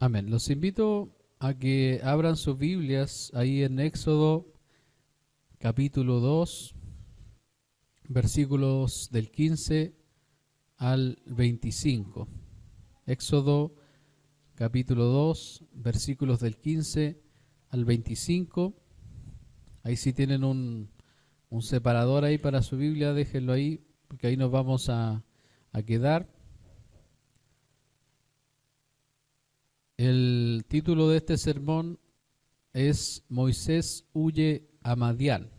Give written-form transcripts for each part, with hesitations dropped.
Amén. Los invito a que abran sus Biblias ahí en Éxodo capítulo 2, versículos del 15 al 25. Éxodo capítulo 2, versículos del 15 al 25. Ahí sí tienen un separador ahí para su Biblia, déjenlo ahí, porque ahí nos vamos a quedar. El título de este sermón es Moisés huye a Madián.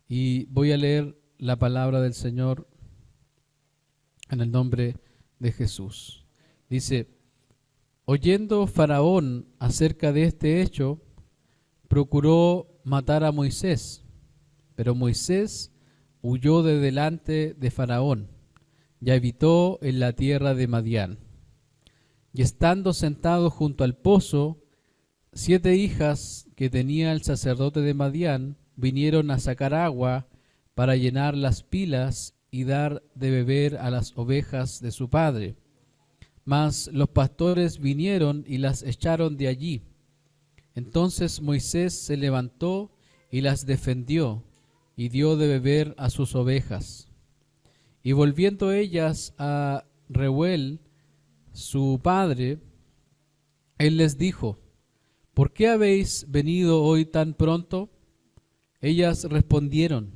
Y voy a leer la palabra del Señor en el nombre de Jesús. Dice: oyendo Faraón acerca de este hecho, procuró matar a Moisés, pero Moisés huyó de delante de Faraón y habitó en la tierra de Madián. Y estando sentado junto al pozo, 7 hijas que tenía el sacerdote de Madián vinieron a sacar agua para llenar las pilas y dar de beber a las ovejas de su padre. Mas los pastores vinieron y las echaron de allí. Entonces Moisés se levantó y las defendió y dio de beber a sus ovejas. Y volviendo ellas a Reuel, su padre, él les dijo: ¿por qué habéis venido hoy tan pronto? Ellas respondieron: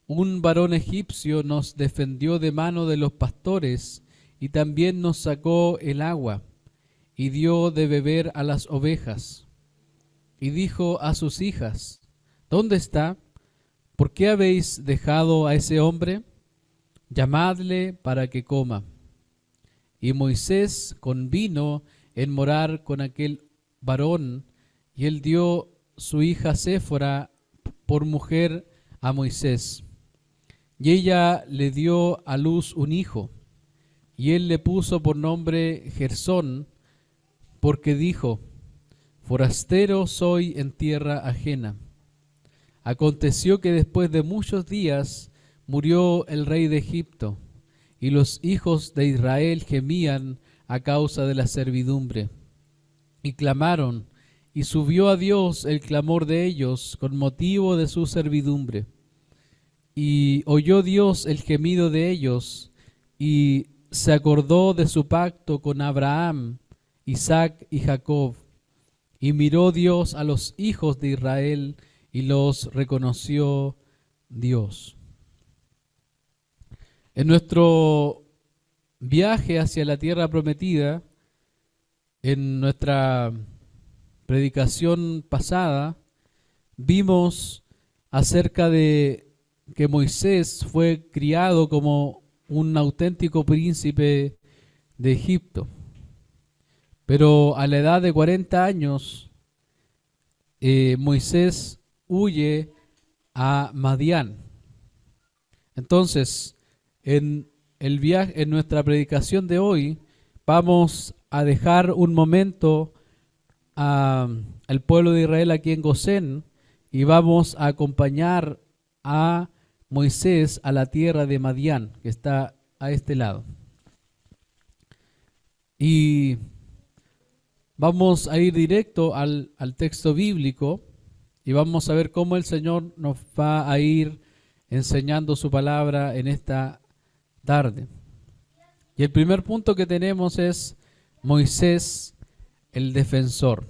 un varón egipcio nos defendió de mano de los pastores y también nos sacó el agua y dio de beber a las ovejas. Y dijo a sus hijas: ¿dónde está? ¿Por qué habéis dejado a ese hombre? Llamadle para que coma. Y Moisés convino en morar con aquel varón, y él dio su hija Séfora por mujer a Moisés. Y ella le dio a luz un hijo, y él le puso por nombre Gersón, porque dijo: forastero soy en tierra ajena. Aconteció que después de muchos días murió el rey de Egipto, y los hijos de Israel gemían a causa de la servidumbre, y clamaron, y subió a Dios el clamor de ellos con motivo de su servidumbre. Y oyó Dios el gemido de ellos, y se acordó de su pacto con Abraham, Isaac y Jacob. Y miró Dios a los hijos de Israel, y los reconoció Dios. En nuestro viaje hacia la tierra prometida, en nuestra predicación pasada, vimos acerca de que Moisés fue criado como un auténtico príncipe de Egipto. Pero a la edad de 40 años, Moisés huye a Madián. Entonces, en el viaje, en nuestra predicación de hoy, vamos a dejar un momento al pueblo de Israel aquí en Gosén y vamos a acompañar a Moisés a la tierra de Madián, que está a este lado. Y vamos a ir directo al texto bíblico y vamos a ver cómo el Señor nos va a ir enseñando su palabra en esta tarde. Y el primer punto que tenemos es Moisés, el defensor.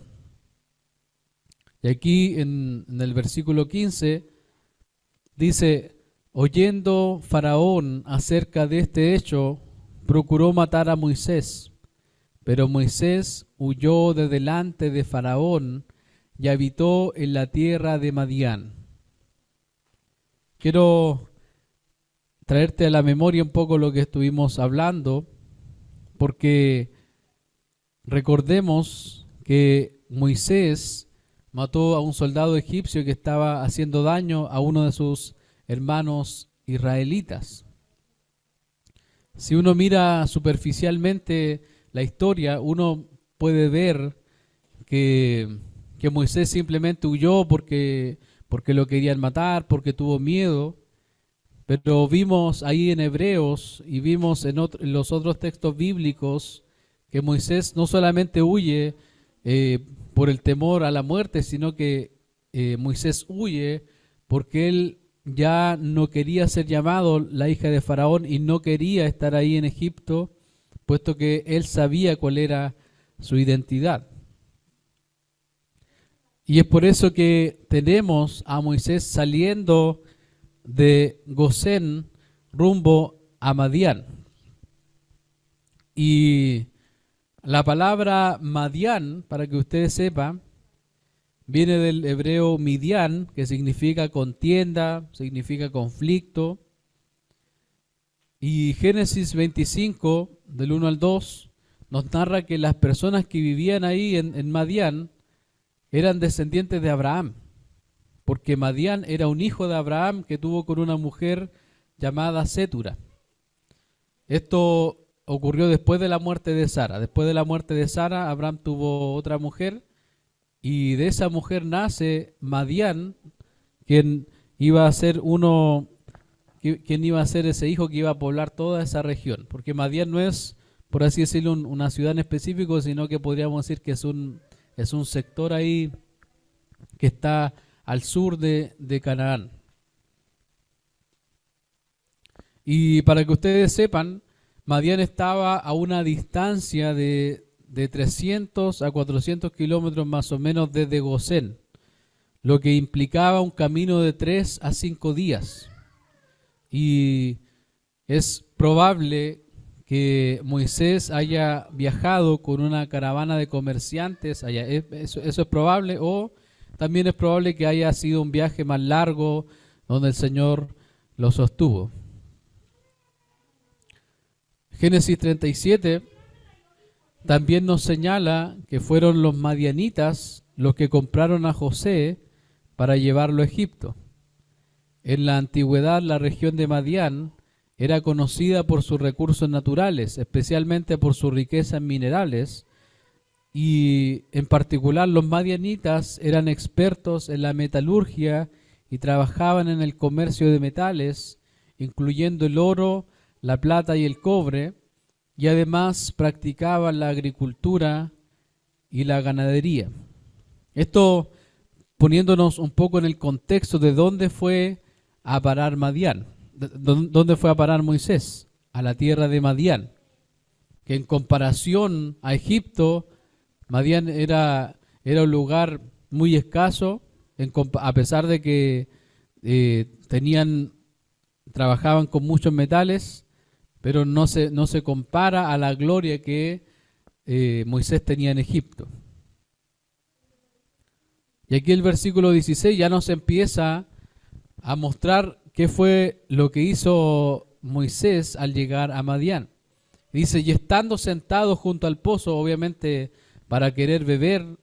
Y aquí en el versículo 15 dice: oyendo Faraón acerca de este hecho, procuró matar a Moisés, pero Moisés huyó de delante de Faraón y habitó en la tierra de Madián. Quiero traerte a la memoria un poco lo que estuvimos hablando, porque recordemos que Moisés mató a un soldado egipcio que estaba haciendo daño a uno de sus hermanos israelitas. Si uno mira superficialmente la historia, uno puede ver que Moisés simplemente huyó porque lo querían matar, porque tuvo miedo. Pero vimos ahí en Hebreos y vimos en los otros textos bíblicos que Moisés no solamente huye por el temor a la muerte, sino que Moisés huye porque él ya no quería ser llamado la hija de Faraón y no quería estar ahí en Egipto, puesto que él sabía cuál era su identidad. Y es por eso que tenemos a Moisés saliendo de Gosén rumbo a Madián. Y la palabra Madián, para que ustedes sepan, viene del hebreo Midian, que significa contienda, significa conflicto. Y Génesis 25, del 1 al 2, nos narra que las personas que vivían ahí en Madián eran descendientes de Abraham, porque Madián era un hijo de Abraham que tuvo con una mujer llamada Sétura. Esto ocurrió después de la muerte de Sara. Después de la muerte de Sara, Abraham tuvo otra mujer, y de esa mujer nace Madián, quien iba a ser quien iba a ser ese hijo que iba a poblar toda esa región. Porque Madián no es, por así decirlo, una ciudad en específico, sino que podríamos decir que es un sector ahí que está al sur de Canaán. Y para que ustedes sepan, Madián estaba a una distancia de 300 a 400 kilómetros más o menos desde Gosén, lo que implicaba un camino de 3 a 5 días. Y es probable que Moisés haya viajado con una caravana de comerciantes allá. Eso es probable, o también es probable que haya sido un viaje más largo donde el Señor lo sostuvo. Génesis 37 también nos señala que fueron los madianitas los que compraron a José para llevarlo a Egipto. En la antigüedad, la región de Madián era conocida por sus recursos naturales, especialmente por su riqueza en minerales, y en particular los madianitas eran expertos en la metalurgia y trabajaban en el comercio de metales, incluyendo el oro, la plata y el cobre, y además practicaban la agricultura y la ganadería. Esto poniéndonos un poco en el contexto de dónde fue a parar Madián, dónde fue a parar Moisés, a la tierra de Madián, que en comparación a Egipto, Madián era un lugar muy escaso, a pesar de que trabajaban con muchos metales, pero no se compara a la gloria que Moisés tenía en Egipto. Y aquí el versículo 16 ya nos empieza a mostrar qué fue lo que hizo Moisés al llegar a Madián. Dice, y estando sentado junto al pozo, obviamente para querer beber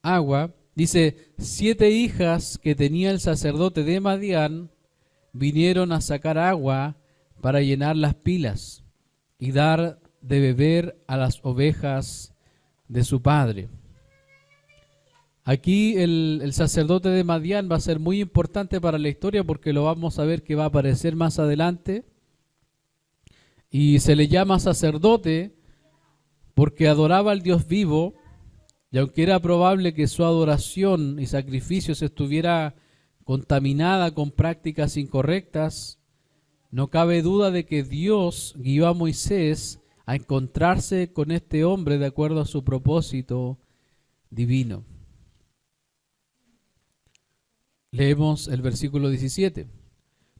agua, dice, 7 hijas que tenía el sacerdote de Madián vinieron a sacar agua para llenar las pilas y dar de beber a las ovejas de su padre. Aquí el sacerdote de Madián va a ser muy importante para la historia porque lo vamos a ver que va a aparecer más adelante. Y se le llama sacerdote porque adoraba al Dios vivo, y aunque era probable que su adoración y sacrificios estuviera contaminada con prácticas incorrectas, no cabe duda de que Dios guió a Moisés a encontrarse con este hombre de acuerdo a su propósito divino. Leemos el versículo 17.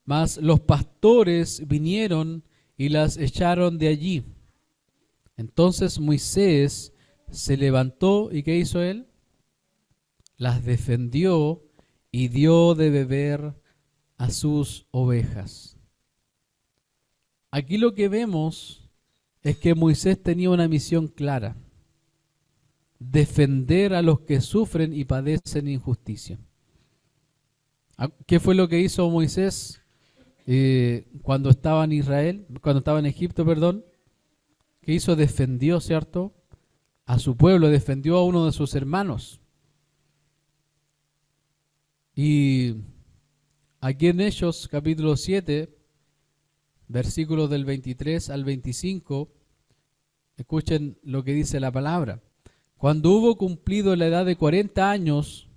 Mas los pastores vinieron y las echaron de allí. Entonces Moisés se levantó, ¿y qué hizo él? Las defendió y dio de beber a sus ovejas. Aquí lo que vemos es que Moisés tenía una misión clara: defender a los que sufren y padecen injusticia. ¿Qué fue lo que hizo Moisés cuando estaba en Israel, cuando estaba en Egipto, perdón? ¿Qué hizo? Defendió, ¿cierto?, a su pueblo, defendió a uno de sus hermanos. Y aquí en Hechos capítulo 7, versículos del 23 al 25, Escuchen lo que dice la palabra. Cuando hubo cumplido la edad de 40 años,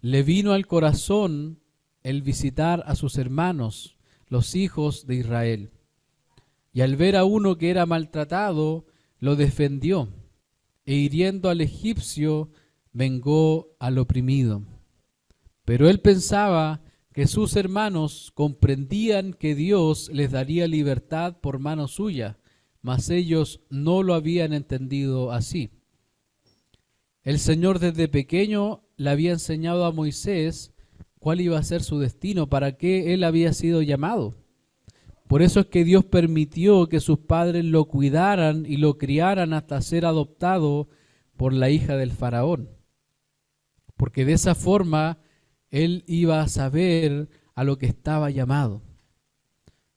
le vino al corazón el visitar a sus hermanos, los hijos de Israel. Y al ver a uno que era maltratado, lo defendió, e hiriendo al egipcio, vengó al oprimido. Pero él pensaba que sus hermanos comprendían que Dios les daría libertad por mano suya, mas ellos no lo habían entendido así. El Señor desde pequeño le había enseñado a Moisés cuál iba a ser su destino, para qué él había sido llamado. Por eso es que Dios permitió que sus padres lo cuidaran y lo criaran hasta ser adoptado por la hija del faraón. Porque de esa forma él iba a saber a lo que estaba llamado.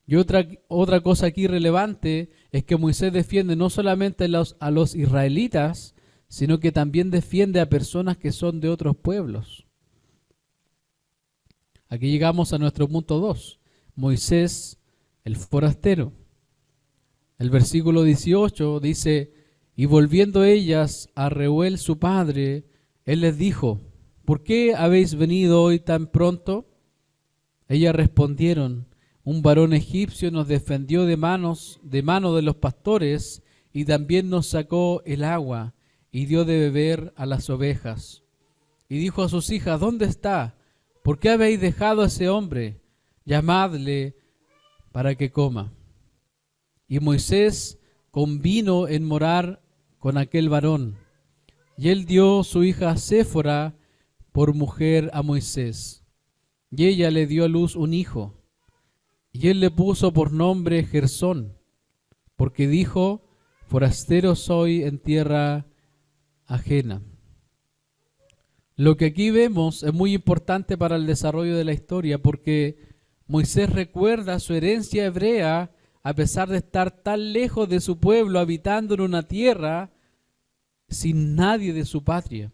Y otra cosa aquí relevante es que Moisés defiende no solamente a los israelitas, sino que también defiende a personas que son de otros pueblos. Aquí llegamos a nuestro punto 2. Moisés, el forastero. El versículo 18 dice: y volviendo ellas a Reuel su padre, él les dijo: ¿por qué habéis venido hoy tan pronto? Ellas respondieron: un varón egipcio nos defendió de mano de los pastores, y también nos sacó el agua y dio de beber a las ovejas. Y dijo a sus hijas: ¿dónde está? ¿Por qué habéis dejado a ese hombre? Llamadle para que coma. Y Moisés convino en morar con aquel varón, y él dio su hija Séfora por mujer a Moisés, y ella le dio a luz un hijo, y él le puso por nombre Gersón, porque dijo: forastero soy en tierra ajena. Lo que aquí vemos es muy importante para el desarrollo de la historia, porque Moisés recuerda su herencia hebrea a pesar de estar tan lejos de su pueblo, habitando en una tierra sin nadie de su patria.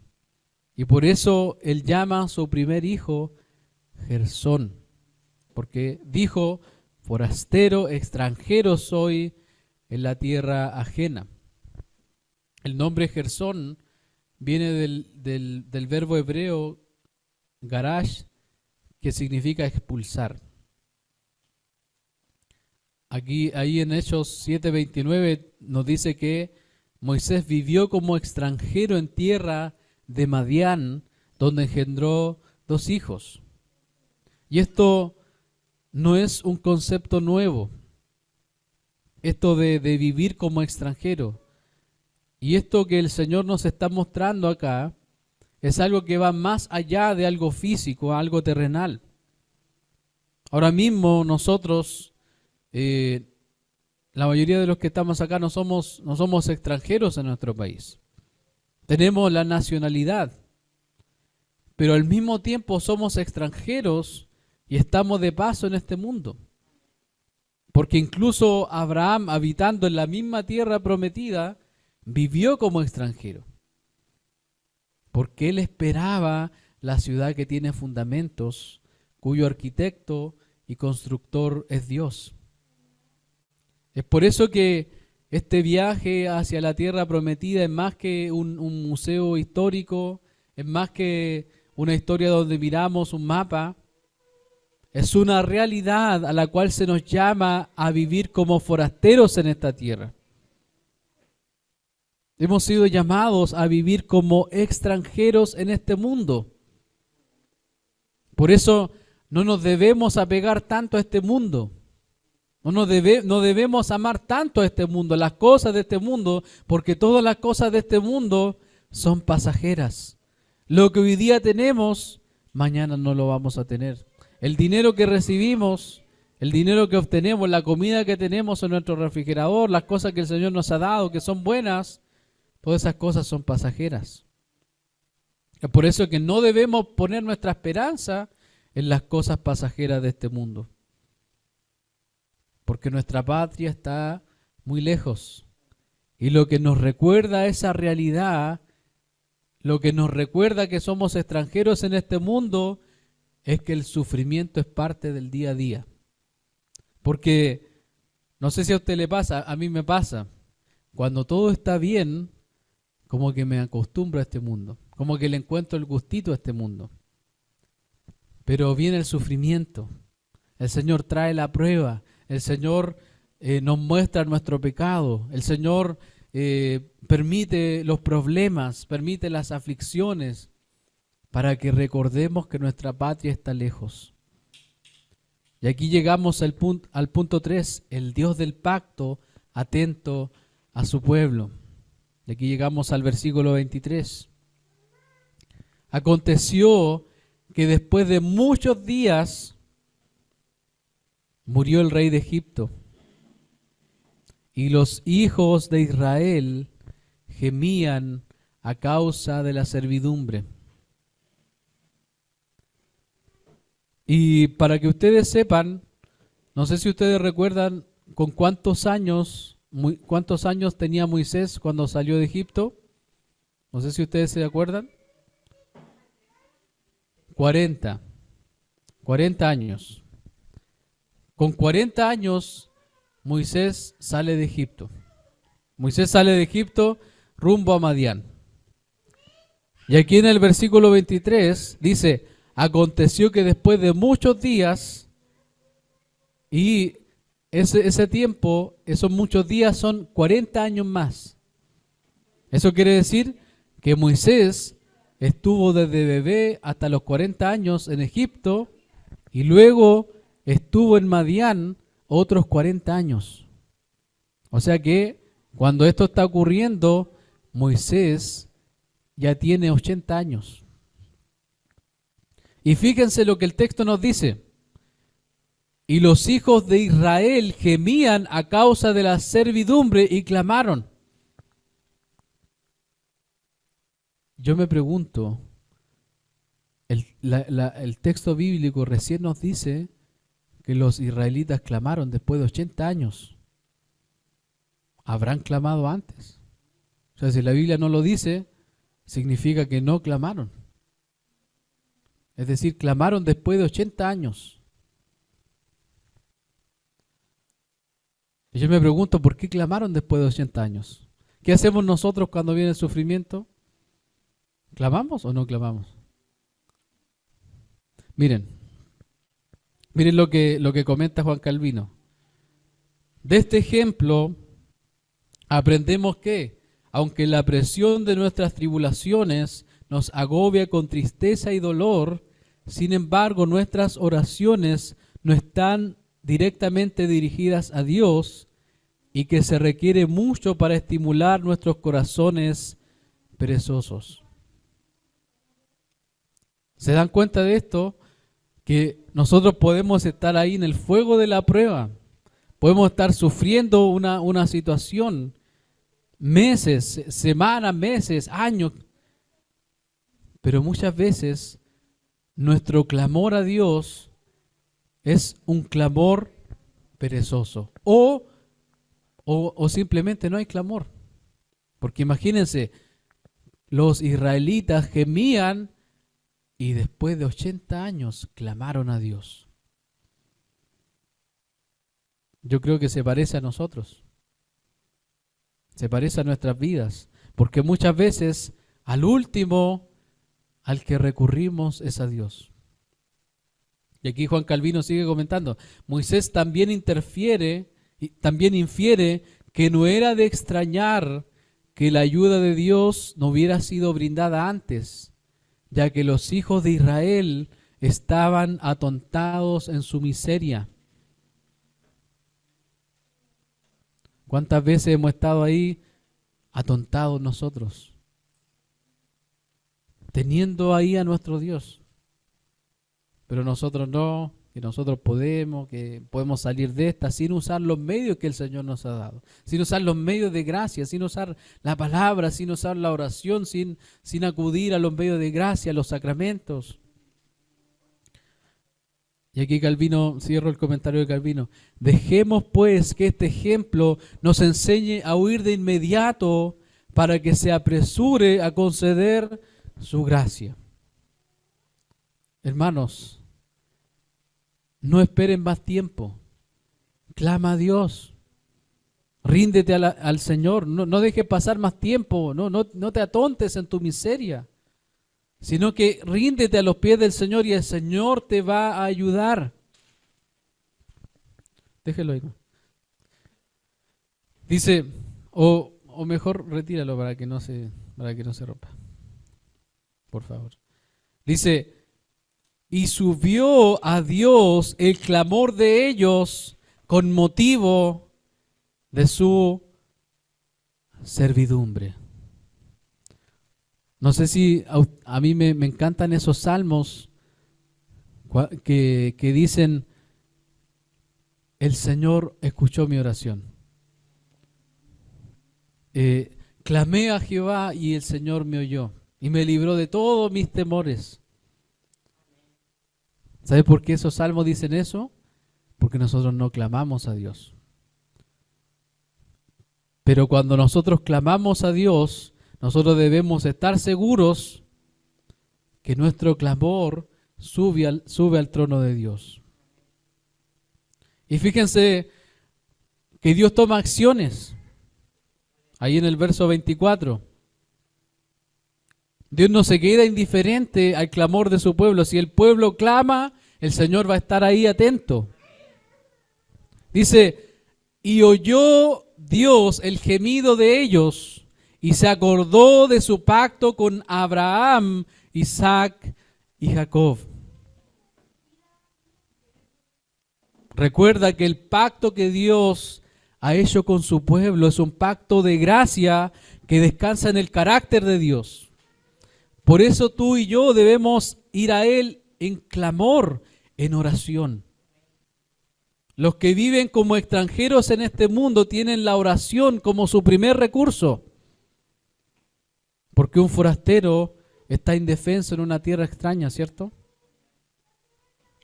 Y por eso él llama a su primer hijo Gersón, porque dijo: forastero, extranjero soy en la tierra ajena. El nombre Gersón viene del verbo hebreo garash, que significa expulsar. Ahí en Hechos 7:29 nos dice que Moisés vivió como extranjero en tierra de Madián, donde engendró 2 hijos. Y esto no es un concepto nuevo, esto de vivir como extranjero. Y esto que el Señor nos está mostrando acá es algo que va más allá de algo físico, algo terrenal. Ahora mismo nosotros, la mayoría de los que estamos acá no somos extranjeros en nuestro país. Tenemos la nacionalidad, pero al mismo tiempo somos extranjeros y estamos de paso en este mundo. Porque incluso Abraham, habitando en la misma tierra prometida, vivió como extranjero, porque él esperaba la ciudad que tiene fundamentos, cuyo arquitecto y constructor es Dios. Es por eso que este viaje hacia la tierra prometida es más que un museo histórico, es más que una historia donde miramos un mapa, es una realidad a la cual se nos llama a vivir como forasteros en esta tierra. Hemos sido llamados a vivir como extranjeros en este mundo. Por eso no nos debemos apegar tanto a este mundo. No debemos amar tanto a este mundo, las cosas de este mundo, porque todas las cosas de este mundo son pasajeras. Lo que hoy día tenemos, mañana no lo vamos a tener. El dinero que recibimos, el dinero que obtenemos, la comida que tenemos en nuestro refrigerador, las cosas que el Señor nos ha dado, que son buenas, todas esas cosas son pasajeras. Es por eso que no debemos poner nuestra esperanza en las cosas pasajeras de este mundo. Porque nuestra patria está muy lejos. Y lo que nos recuerda esa realidad, lo que nos recuerda que somos extranjeros en este mundo, es que el sufrimiento es parte del día a día. Porque, no sé si a usted le pasa, a mí me pasa. cuando todo está bien, como que me acostumbro a este mundo, como que le encuentro el gustito a este mundo. Pero viene el sufrimiento, el Señor trae la prueba, el Señor nos muestra nuestro pecado, el Señor permite los problemas, permite las aflicciones, para que recordemos que nuestra patria está lejos. Y aquí llegamos al punto 3, el Dios del pacto atento a su pueblo. Y aquí llegamos al versículo 23. Aconteció que después de muchos días murió el rey de Egipto, y los hijos de Israel gemían a causa de la servidumbre. Y para que ustedes sepan, no sé si ustedes recuerdan con cuántos años tenía Moisés cuando salió de Egipto. No sé si ustedes se acuerdan. 40 años. Con 40 años Moisés sale de Egipto. Moisés sale de Egipto rumbo a Madián. Y aquí en el versículo 23 dice: aconteció que después de muchos días, y ese tiempo, esos muchos días son 40 años más. Eso quiere decir que Moisés estuvo desde bebé hasta los 40 años en Egipto, y luego estuvo en Madián otros 40 años. O sea que cuando esto está ocurriendo, Moisés ya tiene 80 años. Y fíjense lo que el texto nos dice. Y los hijos de Israel gemían a causa de la servidumbre y clamaron. Yo me pregunto, el texto bíblico recién nos dice que los israelitas clamaron después de 80 años. ¿Habrán clamado antes? O sea, si la Biblia no lo dice, significa que no clamaron. Es decir, clamaron después de 80 años. Y yo me pregunto, ¿por qué clamaron después de 80 años? ¿Qué hacemos nosotros cuando viene el sufrimiento? ¿Clamamos o no clamamos? Miren lo que comenta Juan Calvino. De este ejemplo aprendemos que, aunque la presión de nuestras tribulaciones nos agobia con tristeza y dolor, sin embargo nuestras oraciones no están directamente dirigidas a Dios, y que se requiere mucho para estimular nuestros corazones perezosos. ¿Se dan cuenta de esto? Que nosotros podemos estar ahí en el fuego de la prueba, podemos estar sufriendo una situación, meses, semanas, meses, años, pero muchas veces nuestro clamor a Dios es un clamor perezoso, o simplemente no hay clamor. Porque imagínense, los israelitas gemían y después de 80 años clamaron a Dios. Yo creo que se parece a nosotros, se parece a nuestras vidas, porque muchas veces al último al que recurrimos es a Dios. Y aquí Juan Calvino sigue comentando, Moisés también infiere que no era de extrañar que la ayuda de Dios no hubiera sido brindada antes, ya que los hijos de Israel estaban atontados en su miseria. ¿Cuántas veces hemos estado ahí atontados nosotros, teniendo ahí a nuestro Dios? Pero nosotros no, que nosotros que podemos salir de esta sin usar los medios que el Señor nos ha dado, sin usar los medios de gracia, sin usar la palabra, sin usar la oración, sin acudir a los medios de gracia, a los sacramentos. Y aquí Calvino, cierro el comentario de Calvino, dejemos pues que este ejemplo nos enseñe a huir de inmediato para que se apresure a conceder su gracia. Hermanos, no esperen más tiempo. Clama a Dios. Ríndete al Señor, no dejes pasar más tiempo, no te atontes en tu miseria, sino que ríndete a los pies del Señor y el Señor te va a ayudar. Déjelo ahí. Dice, o mejor retíralo para que no se rompa, por favor. Dice, y subió a Dios el clamor de ellos con motivo de su servidumbre. No sé si a mí me encantan esos salmos que dicen, el Señor escuchó mi oración. Clamé a Jehová y el Señor me oyó y me libró de todos mis temores. ¿Sabe por qué esos salmos dicen eso? Porque nosotros no clamamos a Dios. Pero cuando nosotros clamamos a Dios, nosotros debemos estar seguros que nuestro clamor sube al trono de Dios. Y fíjense que Dios toma acciones. Ahí en el verso 24. Dios no se queda indiferente al clamor de su pueblo. Si el pueblo clama, el Señor va a estar ahí atento. Dice, y oyó Dios el gemido de ellos y se acordó de su pacto con Abraham, Isaac y Jacob. Recuerda que el pacto que Dios ha hecho con su pueblo es un pacto de gracia que descansa en el carácter de Dios. Por eso tú y yo debemos ir a Él en clamor, en oración. Los que viven como extranjeros en este mundo tienen la oración como su primer recurso, porque un forastero está indefenso en una tierra extraña, ¿cierto?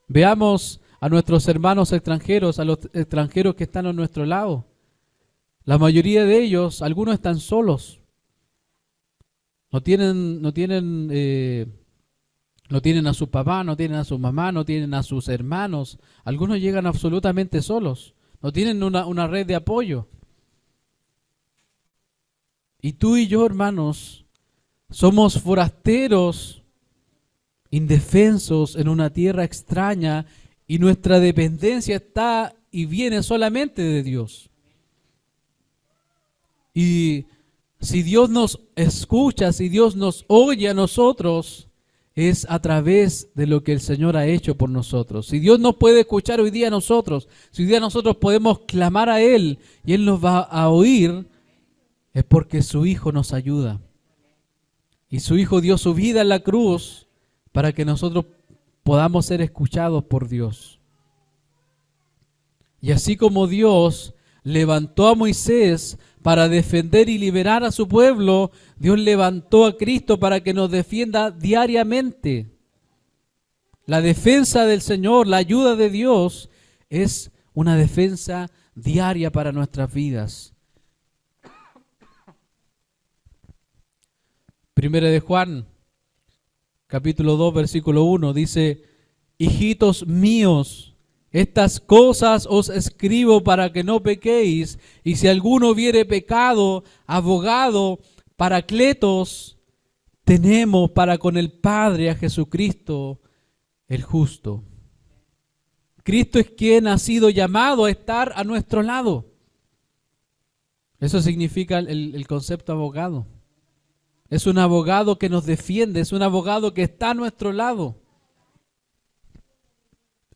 Veamos a nuestros hermanos extranjeros, a los extranjeros que están a nuestro lado. La mayoría de ellos, algunos están solos. No tienen a su papá, no tienen a su mamá, no tienen a sus hermanos. Algunos llegan absolutamente solos. No tienen una red de apoyo. Y tú y yo, hermanos, somos forasteros, indefensos en una tierra extraña y nuestra dependencia está y viene solamente de Dios. Y si Dios nos escucha, si Dios nos oye a nosotros, es a través de lo que el Señor ha hecho por nosotros. Si Dios nos puede escuchar hoy día a nosotros, si hoy día nosotros podemos clamar a Él y Él nos va a oír, es porque su Hijo nos ayuda. Y su Hijo dio su vida en la cruz para que nosotros podamos ser escuchados por Dios. Y así como Dios levantó a Moisés para defender y liberar a su pueblo, Dios levantó a Cristo para que nos defienda diariamente. La defensa del Señor, la ayuda de Dios, es una defensa diaria para nuestras vidas. Primera de Juan, capítulo 2, versículo 1, dice, hijitos míos, estas cosas os escribo para que no pequéis, y si alguno hubiere pecado, abogado, paracletos, tenemos para con el Padre a Jesucristo, el justo. Cristo es quien ha sido llamado a estar a nuestro lado. Eso significa el concepto abogado. Es un abogado que nos defiende, es un abogado que está a nuestro lado.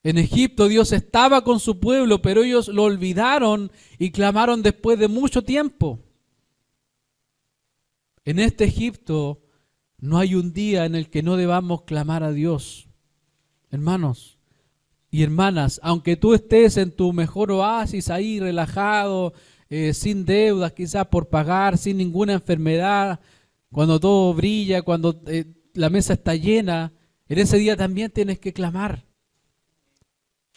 En Egipto Dios estaba con su pueblo, pero ellos lo olvidaron y clamaron después de mucho tiempo. En este Egipto no hay un día en el que no debamos clamar a Dios. Hermanos y hermanas, aunque tú estés en tu mejor oasis ahí relajado, sin deudas quizás por pagar, sin ninguna enfermedad, cuando todo brilla, cuando la mesa está llena, en ese día también tienes que clamar.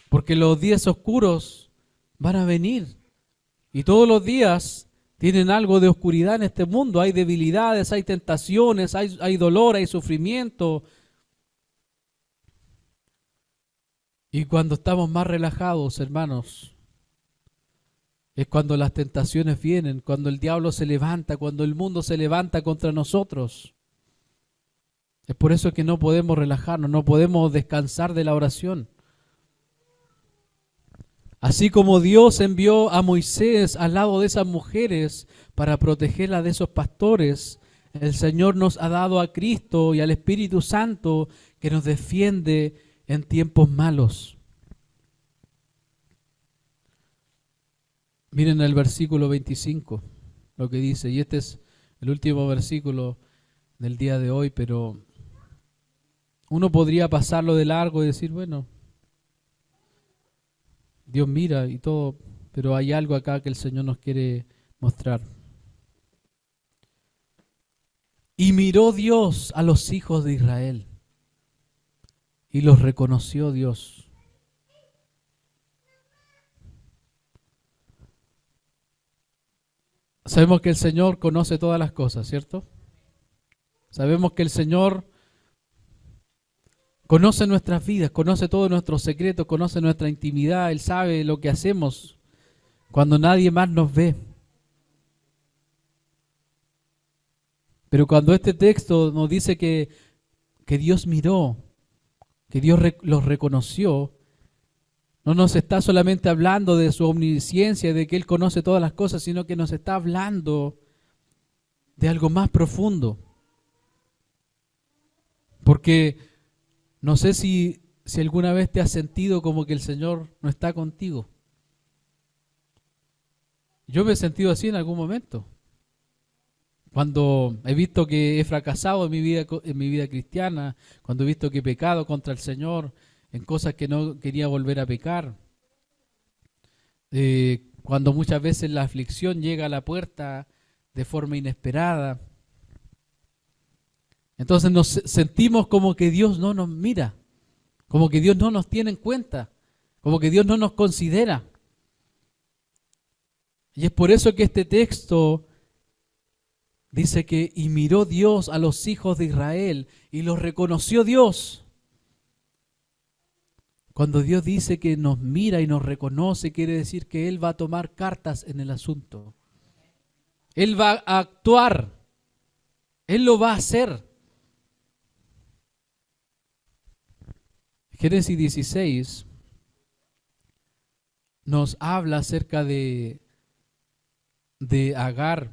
Porque los días oscuros van a venir. Y todos los días tienen algo de oscuridad en este mundo. Hay debilidades, hay tentaciones, hay dolor, hay sufrimiento. Y cuando estamos más relajados, hermanos, Es cuando las tentaciones vienen, cuando el diablo se levanta, cuando el mundo se levanta contra nosotros. Es por eso que no podemos relajarnos, no podemos descansar de la oración. Así como Dios envió a Moisés al lado de esas mujeres para protegerla de esos pastores, el Señor nos ha dado a Cristo y al Espíritu Santo que nos defiende en tiempos malos. Miren el versículo 25, lo que dice, y este es el último versículo del día de hoy, pero uno podría pasarlo de largo y decir, bueno, Dios mira y todo, pero hay algo acá que el Señor nos quiere mostrar. Y miró Dios a los hijos de Israel y los reconoció Dios. Sabemos que el Señor conoce todas las cosas, ¿cierto? Sabemos que el Señor conoce nuestras vidas, conoce todos nuestros secretos, conoce nuestra intimidad. Él sabe lo que hacemos cuando nadie más nos ve. Pero cuando este texto nos dice que Dios miró, que Dios los reconoció, no nos está solamente hablando de su omnisciencia, de que Él conoce todas las cosas, sino que nos está hablando de algo más profundo. Porque no sé si alguna vez te has sentido como que el Señor no está contigo. Yo me he sentido así en algún momento. Cuando he visto que he fracasado en mi vida cristiana, cuando he visto que he pecado contra el Señor en cosas que no quería volver a pecar, cuando muchas veces la aflicción llega a la puerta de forma inesperada, entonces nos sentimos como que Dios no nos mira, como que Dios no nos tiene en cuenta, como que Dios no nos considera. Y es por eso que este texto dice que y miró Dios a los hijos de Israel y los reconoció Dios. Cuando Dios dice que nos mira y nos reconoce, quiere decir que Él va a tomar cartas en el asunto. Él va a actuar. Él lo va a hacer. Génesis 16 nos habla acerca de Agar,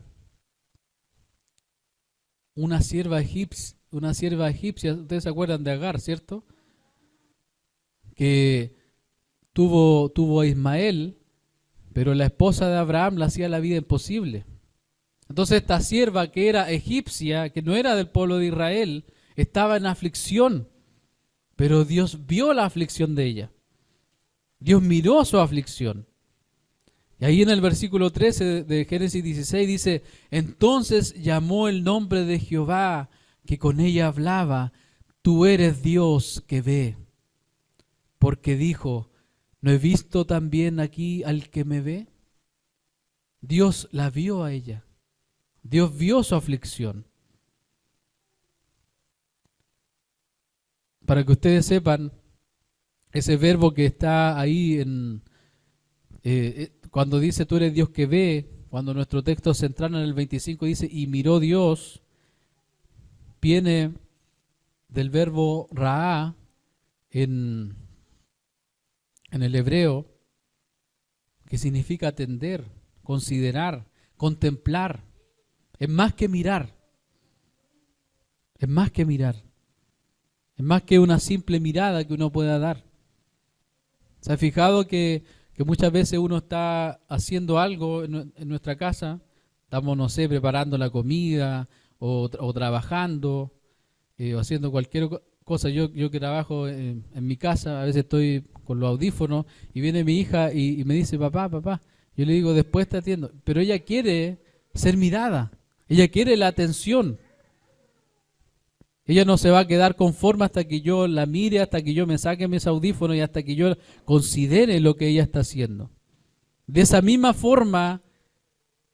una sierva egipcia. Ustedes se acuerdan de Agar, ¿cierto? Que tuvo a Ismael, pero la esposa de Abraham le hacía la vida imposible. Entonces esta sierva que era egipcia, que no era del pueblo de Israel, estaba en aflicción, pero Dios vio la aflicción de ella. Dios miró su aflicción. Y ahí en el versículo 13 de Génesis 16 dice, entonces llamó el nombre de Jehová, que con ella hablaba, tú eres Dios que ve. Porque dijo, ¿no he visto también aquí al que me ve? Dios la vio a ella. Dios vio su aflicción. Para que ustedes sepan, ese verbo que está ahí cuando dice tú eres Dios que ve, cuando nuestro texto central en el 25 dice y miró Dios, viene del verbo raá en el hebreo, que significa atender, considerar, contemplar. Es más que mirar. Es más que mirar. Es más que una simple mirada que uno pueda dar. ¿Se ha fijado que muchas veces uno está haciendo algo en nuestra casa? Estamos, no sé, preparando la comida o trabajando o haciendo cualquier cosa. Yo que trabajo en mi casa, a veces estoy con los audífonos y viene mi hija y me dice, papá. Yo le digo, después te atiendo. Pero ella quiere ser mirada. Ella quiere la atención. Ella no se va a quedar conforme hasta que yo la mire, hasta que yo me saque mis audífonos y hasta que yo considere lo que ella está haciendo. De esa misma forma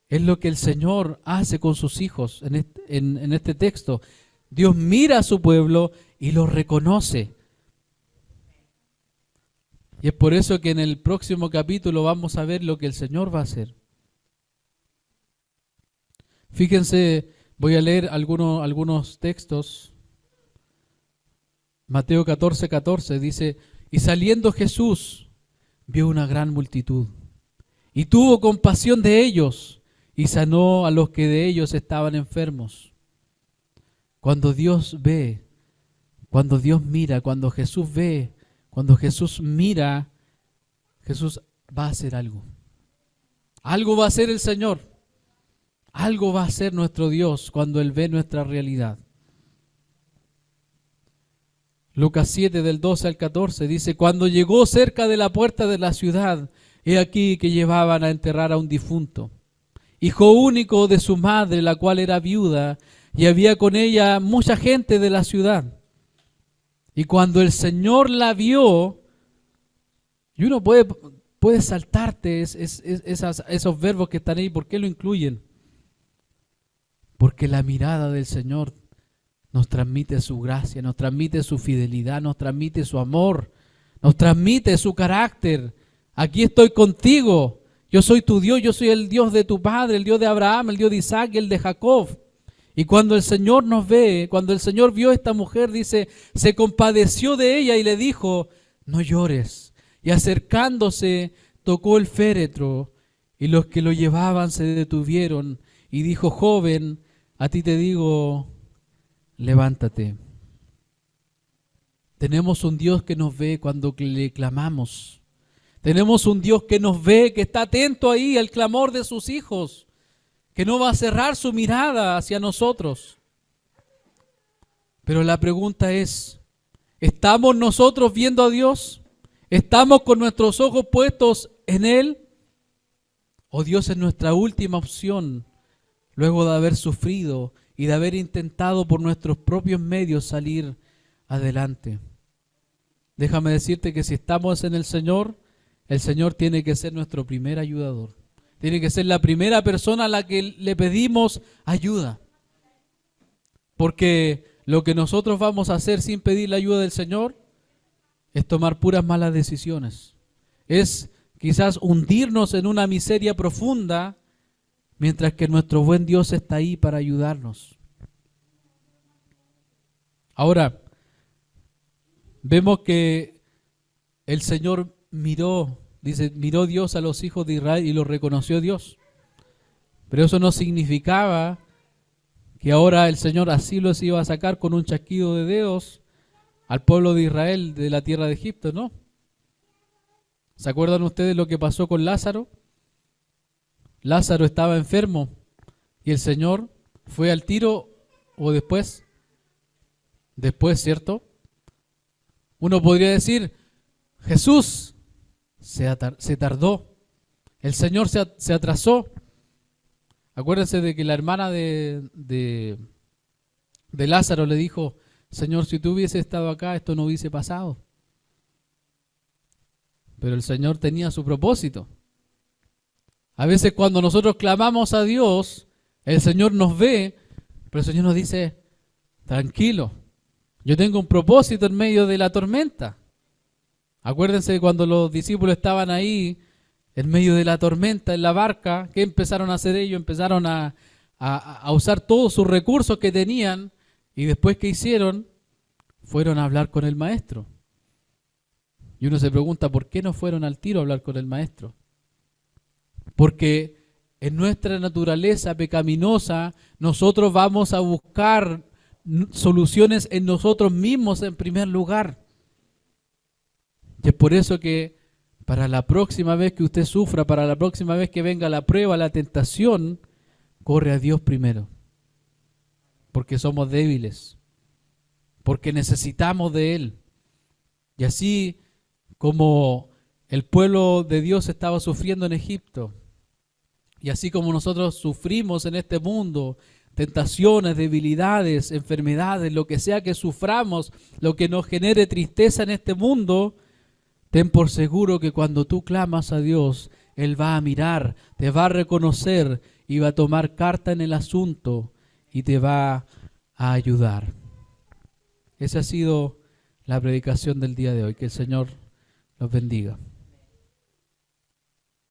es lo que el Señor hace con sus hijos en este texto. Dios mira a su pueblo y lo reconoce. Y es por eso que en el próximo capítulo vamos a ver lo que el Señor va a hacer. Fíjense, voy a leer algunos textos. Mateo 14:14 dice, y saliendo Jesús vio una gran multitud y tuvo compasión de ellos y sanó a los que de ellos estaban enfermos. Cuando Dios ve, cuando Dios mira, cuando Jesús ve, cuando Jesús mira, Jesús va a hacer algo. Algo va a hacer el Señor. Algo va a hacer nuestro Dios cuando Él ve nuestra realidad. Lucas 7 del 12 al 14 dice, cuando llegó cerca de la puerta de la ciudad, he aquí que llevaban a enterrar a un difunto, hijo único de su madre, la cual era viuda, y había con ella mucha gente de la ciudad. Y cuando el Señor la vio, y uno puede saltarte esos verbos que están ahí, ¿por qué lo incluyen? Porque la mirada del Señor nos transmite su gracia, nos transmite su fidelidad, nos transmite su amor, nos transmite su carácter. Aquí estoy contigo, yo soy tu Dios, yo soy el Dios de tu padre, el Dios de Abraham, el Dios de Isaac y el de Jacob. Y cuando el Señor nos ve, cuando el Señor vio a esta mujer, dice, se compadeció de ella y le dijo, no llores. Y acercándose, tocó el féretro, y los que lo llevaban se detuvieron, y dijo, joven, a ti te digo, levántate. Tenemos un Dios que nos ve cuando le clamamos. Tenemos un Dios que nos ve, que está atento ahí al clamor de sus hijos, que no va a cerrar su mirada hacia nosotros. Pero la pregunta es, ¿estamos nosotros viendo a Dios? ¿Estamos con nuestros ojos puestos en Él? ¿O Dios es nuestra última opción, luego de haber sufrido y de haber intentado por nuestros propios medios salir adelante? Déjame decirte que si estamos en el Señor tiene que ser nuestro primer ayudador. Tiene que ser la primera persona a la que le pedimos ayuda. Porque lo que nosotros vamos a hacer sin pedir la ayuda del Señor es tomar puras malas decisiones. Es quizás hundirnos en una miseria profunda, mientras que nuestro buen Dios está ahí para ayudarnos. Ahora, vemos que el Señor miró Dios a los hijos de Israel y los reconoció Dios. Pero eso no significaba que ahora el Señor así los iba a sacar con un chasquido de dedos al pueblo de Israel de la tierra de Egipto, ¿no? ¿Se acuerdan ustedes lo que pasó con Lázaro? Lázaro estaba enfermo y el Señor fue al tiro o después, ¿cierto? Uno podría decir, Jesús se tardó, el Señor se atrasó. Acuérdense de que la hermana de Lázaro le dijo, Señor, si tú hubieses estado acá, esto no hubiese pasado. Pero el Señor tenía su propósito. A veces cuando nosotros clamamos a Dios, el Señor nos ve, pero el Señor nos dice, tranquilo, yo tengo un propósito en medio de la tormenta. Acuérdense de cuando los discípulos estaban ahí, en medio de la tormenta, en la barca, ¿qué empezaron a hacer ellos? Empezaron a usar todos sus recursos que tenían, y después ¿qué hicieron? Fueron a hablar con el maestro. Y uno se pregunta, ¿por qué no fueron al tiro a hablar con el maestro? Porque en nuestra naturaleza pecaminosa, nosotros vamos a buscar soluciones en nosotros mismos en primer lugar. Y es por eso que para la próxima vez que usted sufra, para la próxima vez que venga la prueba, la tentación, corre a Dios primero. Porque somos débiles, porque necesitamos de Él. Y así como el pueblo de Dios estaba sufriendo en Egipto, y así como nosotros sufrimos en este mundo, tentaciones, debilidades, enfermedades, lo que sea que suframos, lo que nos genere tristeza en este mundo, ten por seguro que cuando tú clamas a Dios, Él va a mirar, te va a reconocer y va a tomar carta en el asunto y te va a ayudar. Esa ha sido la predicación del día de hoy. Que el Señor los bendiga.